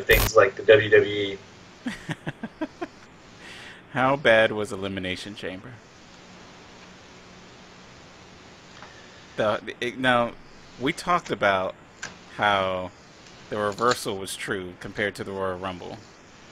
things like the WWE. How bad was Elimination Chamber? Now, we talked about how the reversal was true compared to the Royal Rumble.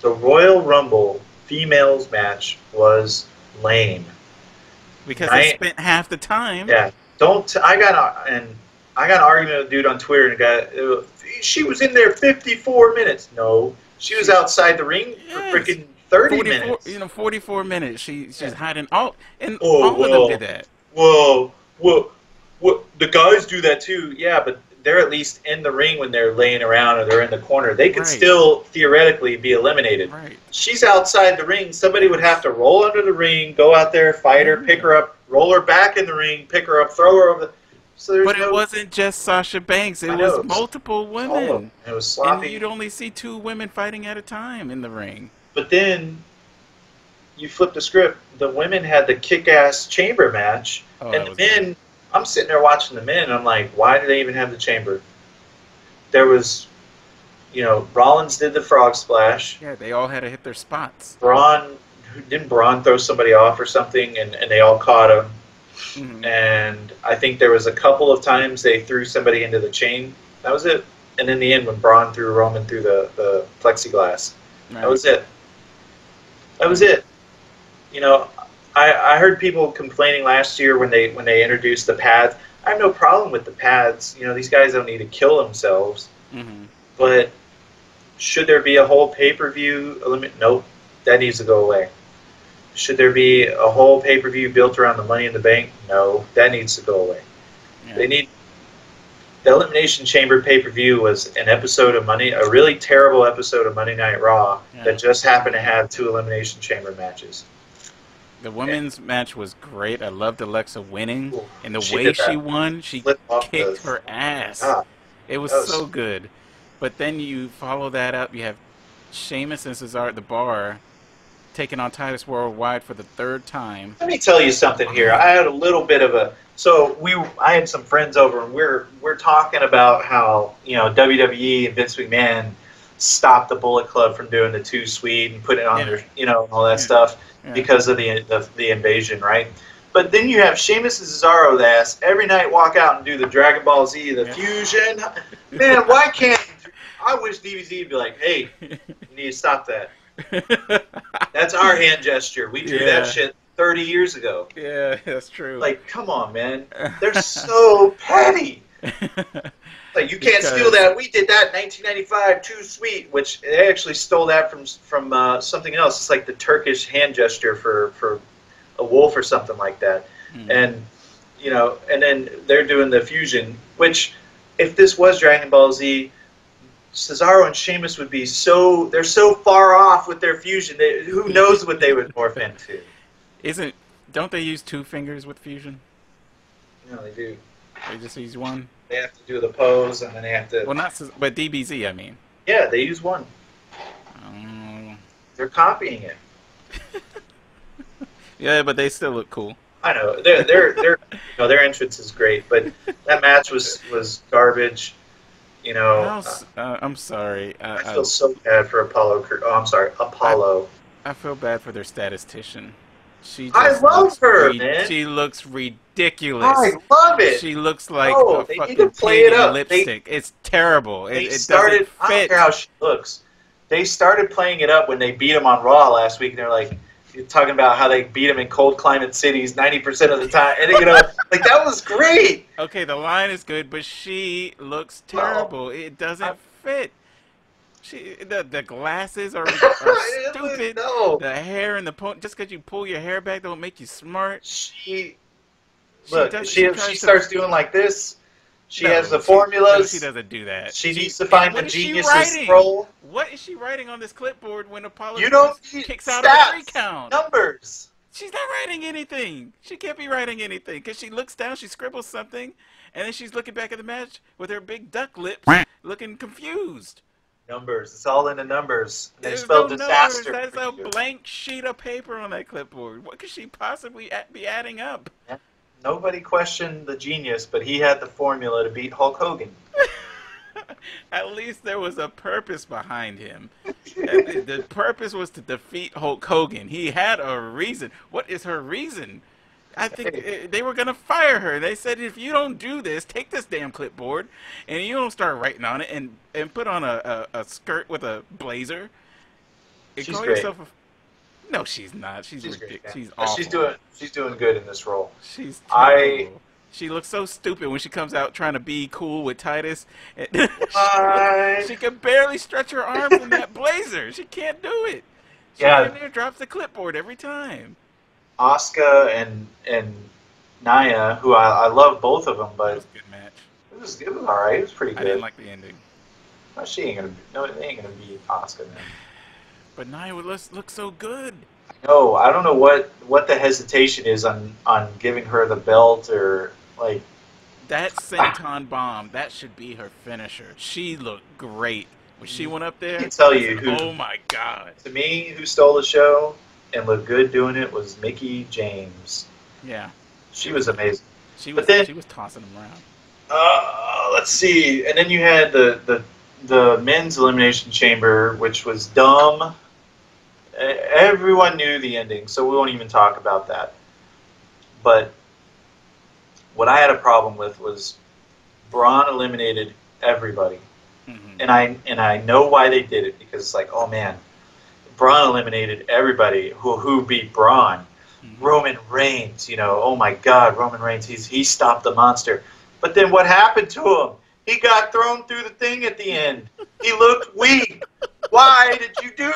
The Royal Rumble females match was lame. Because they Right? spent half the time. Yeah. I got an argument with a dude on Twitter, and she was in there 54 minutes. No, she was outside the ring for Yes. freaking 30 44, minutes. 44 minutes. She's Yeah. hiding all, and Oh all of them did well, that. whoa, whoa. The guys do that too. Yeah, but they're at least in the ring when they're laying around or they're in the corner. They could Right. still theoretically be eliminated. Right. She's outside the ring. Somebody would have to roll under the ring, go out there, fight her, pick her up, roll her back in the ring, pick her up, throw her over the. So there's But it no. wasn't just Sasha Banks. It I know, was multiple all of women. them. It was And sloppy. you'd only see 2 women fighting at a time in the ring. But then you flip the script. The women had the kick-ass chamber match, Oh, and that the was men. I'm sitting there watching the men, and I'm like, why do they even have the chamber? There was, Rollins did the frog splash. Yeah, they all had to hit their spots. Didn't Braun throw somebody off or something, and they all caught him. Mhm. And I think there was a couple of times they threw somebody into the chain. That was it. And in the end, when Braun threw Roman through the plexiglass, that was it. That was it. You know, I heard people complaining last year when they introduced the pads. I have no problem with the pads. These guys don't need to kill themselves. Mhm. But should there be a whole pay-per-view limit? Nope, that needs to go away. Should there be a whole pay-per-view built around the Money in the Bank? No, that needs to go away. Yeah. The Elimination Chamber pay-per-view was a really terrible episode of Monday Night Raw that just happened to have 2 Elimination Chamber matches. The women's match was great. I loved Alexa winning. Ooh, And the she way did that she won, she flip off kicked the- her ass. God, It was that was- so good. But then you follow that up. You have Sheamus and Cesaro at the bar taking on Titus Worldwide for the 3rd time. Let me tell you something here. I had a little bit of I had some friends over, and we're talking about how WWE and Vince McMahon stopped the Bullet Club from doing the 2 Sweet and putting it on their all that stuff because of the invasion, right? But then you have Sheamus and Cesaro that every night walk out and do the Dragon Ball Z, the fusion. Man, why can't I wish DBZ would be like, hey, you need to stop that. That's our hand gesture. We do that shit 30 years ago. Yeah, that's true. Like, come on, man. They're so petty. Like, you can't steal that. We did that in 1995, Too Sweet, which they actually stole that from something else. It's like the Turkish hand gesture for a wolf or something like that. And, and then they're doing the fusion, which, if this was Dragon Ball Z, Cesaro and Sheamus would be they're so far off with their fusion. Who knows what they would morph into? Don't they use 2 fingers with fusion? No, they do. They just use 1? They have to do the pose, and then they have to... Well, but DBZ, I mean. Yeah, they use 1. They're copying it. Yeah, but they still look cool. I know. Their entrance is great, but that match was garbage. I'm sorry. I feel so bad for Apollo. Oh, I'm sorry, Apollo. I feel bad for their statistician. I love her, man. She looks ridiculous. I love it. She looks like a they need fucking to play it pig in up. lipstick. It's terrible. They It started. doesn't I don't fit. care how she looks. They started playing it up when they beat him on Raw last week, and they're like, you're talking about how they beat him in cold climate cities 90% of the time, and like that was great. Okay, the line is good, but she looks terrible. It doesn't fit. The glasses are stupid. No. The hair and the just because you pull your hair back don't make you smart. She tries starts doing like this. She has the No, formulas. she doesn't do that. She needs to find the what is she genius's writing? role. What is she writing on this clipboard when Apollo You don't need kicks out stats, a 3 count? numbers. She's not writing anything. She can't be writing anything because she looks down, she scribbles something, and then she's looking back at the match with her big duck lips, looking confused. Numbers. It's all in the numbers. They There's spell no disaster. numbers. That's for a you. blank sheet of paper on that clipboard. What could she possibly be adding up? Nobody questioned the genius, but he had the formula to beat Hulk Hogan. At least there was a purpose behind him. The purpose was to defeat Hulk Hogan. He had a reason. What is her reason? I think Hey, they were gonna fire her. They said, if you don't do this, take this damn clipboard, and you don't start writing on it, and put on a skirt with a blazer, and she's call great. yourself a. No, she's not. She's She's great, ridiculous. man. She's She's awful. doing good in this role. She's I terrible. She looks so stupid when she comes out trying to be cool with Titus. I She can barely stretch her arms in that blazer. She can't do it. She yeah, damn near drops the clipboard every time. Asuka and Naya, who I love both of them, That but was a good match. it was all right. It was pretty I didn't good. like the ending. No, she ain't gonna no, they ain't gonna beat Asuka, man. But Nia would look so good. No, I don't know what the hesitation is on giving her the belt or like. That senton bomb, that should be her finisher. She looked great. When she went up I there, can tell I you said, who oh my God. to me who stole the show and looked good doing it was Mickey James. Yeah. She was amazing. She But then was tossing them around. let's see, and then you had the men's elimination chamber, which was dumb. Everyone knew the ending, so we won't even talk about that. But what I had a problem with was Braun eliminated everybody, Mm-hmm. and I know why they did it because it's like, oh man, Braun eliminated everybody who beat Braun. Mm-hmm. Roman Reigns, oh my God, Roman Reigns, he stopped the monster. But then what happened to him? He got thrown through the thing at the end. He looked weak. Why did you do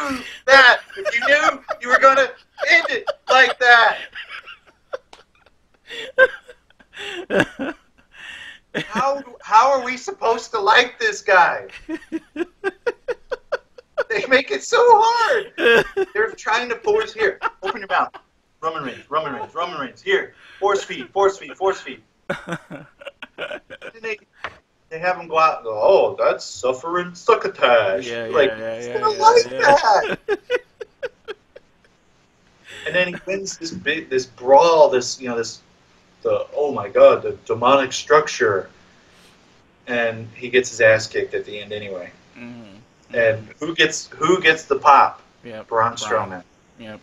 that? If you knew you were going to end it like that. How are we supposed to like this guy? They make it so hard. They're trying to force here. Open your mouth. Roman Reigns, Roman Reigns, Roman Reigns. Here. Force feed, force feed, force feed. Then they have him go out and go, oh, that's suffering succotash. Yeah, like, yeah, he's yeah, gonna yeah, like yeah. that. And then he wins this brawl, oh my God, the demonic structure. And he gets his ass kicked at the end anyway. Mm-hmm. And who gets the pop? Yep. Braun Strowman. Yep.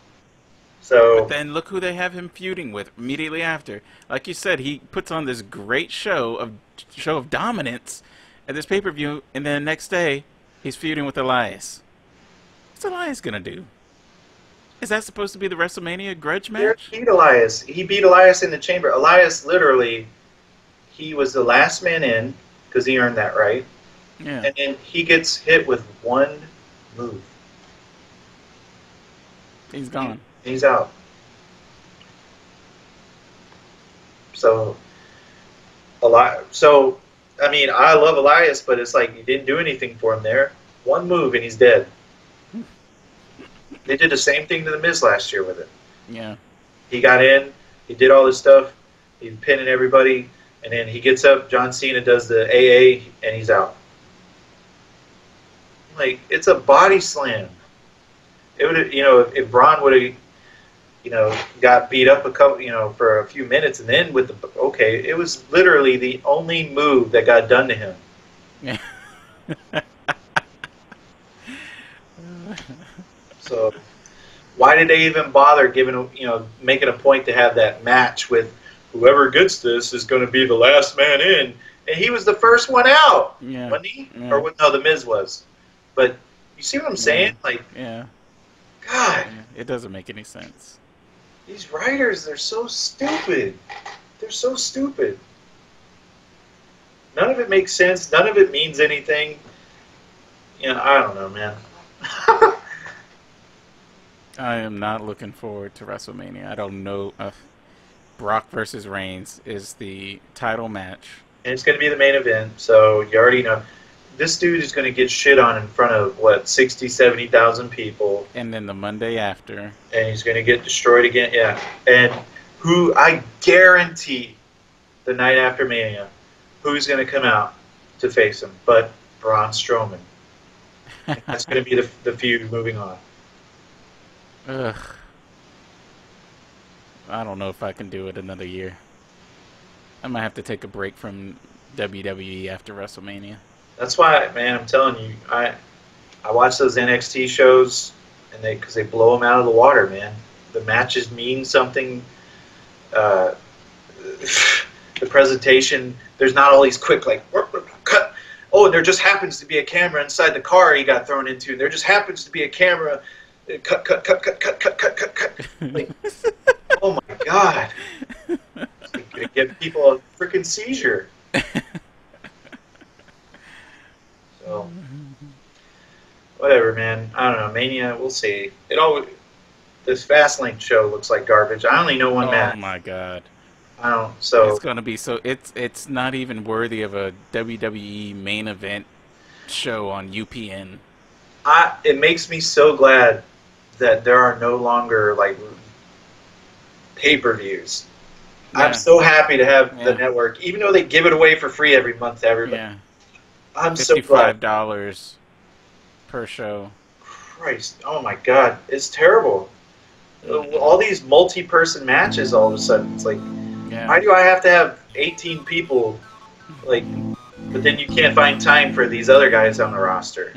So But then look who they have him feuding with immediately after. Like you said, he puts on this great show of dominance at this pay-per-view, and then the next day he's feuding with Elias. What's Elias gonna do? Is that supposed to be the WrestleMania grudge match? He beat Elias. He beat Elias in the chamber. Elias literally, he was the last man in because he earned that right. Yeah. And then he gets hit with one move. He's gone. He's out. So, I mean, I love Elias, but it's like you didn't do anything for him there. One move and he's dead. They did the same thing to The Miz last year with it. Yeah. He got in, he did all this stuff, he's pinning everybody, and then he gets up, John Cena does the AA, and he's out. Like, it's a body slam. It would have, if Braun would have, got beat up for a few minutes, and then it was literally the only move that got done to him. Yeah. So, why did they even bother making a point to have that match with whoever gets this is going to be the last man in? And he was the first one out, Yeah. wasn't he? Yeah. Or no, The Miz was. But you see what I'm saying? Like, Yeah. God, It doesn't make any sense. these writers, they're so stupid. They're so stupid. None of it makes sense. None of it means anything. I don't know, man. I am not looking forward to WrestleMania. I don't know. Brock versus Reigns is the title match. And it's going to be the main event, so you already know. This dude is going to get shit on in front of, 60, 70,000 people. And then the Monday after. And he's going to get destroyed again, yeah. And who, I guarantee, the night after Mania, who's going to come out to face him but Braun Strowman. And that's going to be the feud moving on. Ugh. I don't know if I can do it another year. I might have to take a break from WWE after WrestleMania. That's why, man, I'm telling you, I watch those NXT shows, and because they blow them out of the water, man. The matches mean something. Uh, the presentation. There's not all these quick like cut. Oh, and there just happens to be a camera inside the car he got thrown into. There just happens to be a camera. Cut. Like, oh my god! It's gonna give people a freaking seizure. So, whatever, man. I don't know. Mania, we'll see. This Fastlane show looks like garbage. I only know one match. Oh my god. I don't. So It's gonna be so. It's not even worthy of a WWE main event show on UPN. it makes me so glad that there are no longer like pay-per-views. Yeah. I'm so happy to have the network, even though they give it away for free every month to everybody. Yeah. I'm so glad. $55 per show. Christ, oh my God, it's terrible. All these multi-person matches, all of a sudden, it's like, why do I have to have 18 people? Like, but then you can't find time for these other guys on the roster.